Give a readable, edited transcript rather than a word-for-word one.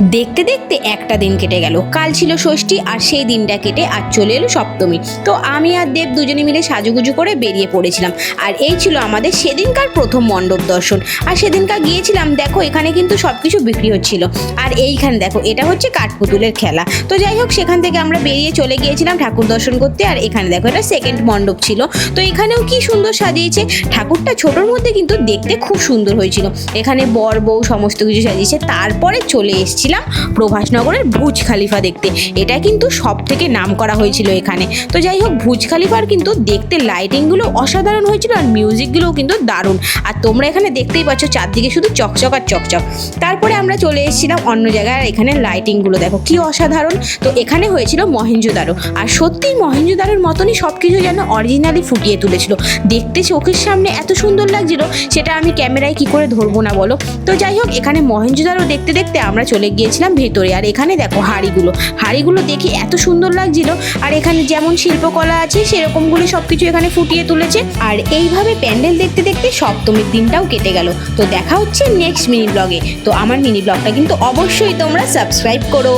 দেখতে দেখতে একটা দিন কেটে গেল। কাল ছিল ষষ্ঠী আর সেই দিনটা কেটে আজ চলে এলো সপ্তমী। তো আমি আর দেব দুজনে মিলে সাজুগুজু করে বেরিয়ে পড়েছিলাম। আর এই ছিল আমাদের সেদিনকার প্রথম মণ্ডপ দর্শন। আর সেদিনকার গিয়েছিলাম, দেখো এখানে কিন্তু সব কিছু বিক্রি হচ্ছিল। আর এইখানে দেখো এটা হচ্ছে কাঠপুতুলের খেলা। তো যাই হোক, সেখান থেকে আমরা বেরিয়ে চলে গিয়েছিলাম ঠাকুর দর্শন করতে। আর এখানে দেখো এটা সেকেন্ড মণ্ডপ ছিল। তো এখানেও কি সুন্দর সাজিয়েছে ঠাকুরটা, ছোটোর মধ্যে কিন্তু দেখতে খুব সুন্দর হয়েছিল। এখানে বর বউ সমস্ত কিছু সাজিয়েছে। তারপরে চলে এসেছিলাম প্রভাসনগরের বুর্জ খলিফা দেখতে। এটা কিন্তু সব থেকে নাম করা হয়েছিল এখানে। তো যাই হোক, বুর্জ খলিফার কিন্তু দেখতে লাইটিংগুলো অসাধারণ হয়েছিল আর মিউজিকগুলোও কিন্তু দারুণ। আর তোমরা এখানে দেখতেই পাচ্ছ চারদিকে শুধু চকচক আর চকচক। তারপরে আমরা চলে এসেছিলাম অন্য জায়গায়। আর এখানে লাইটিংগুলো দেখো কি অসাধারণ। তো এখানে হয়েছিল মহেঞ্জোদারো। আর সত্যিই মহেঞ্জোদারোর মতনই সব কিছু যেন অরিজিনালি ফুটিয়ে তুলেছিল। দেখতে চোখের সামনে এত সুন্দর লাগছিল, সেটা আমি ক্যামেরায় কি করে ধরবো না বলো। তো যাই হোক, এখানে মহেঞ্জোদারো দেখতে দেখতে আমরা চলে গিয়েছিলাম ভেতরে। আর এখানে দেখো হাঁড়িগুলো দেখে এত সুন্দর লাগছিল। আর এখানে যেমন শিল্পকলা আছে সেরকমগুলো সব কিছু এখানে ফুটিয়ে তুলেছে। আর এইভাবে প্যান্ডেল দেখতে দেখতে সপ্তমীর দিনটাও কেটে গেল। তো দেখা হচ্ছে নেক্সট মিনি ব্লগে। তো আমার মিনি ব্লগটা কিন্তু অবশ্যই তোমরা সাবস্ক্রাইব করো।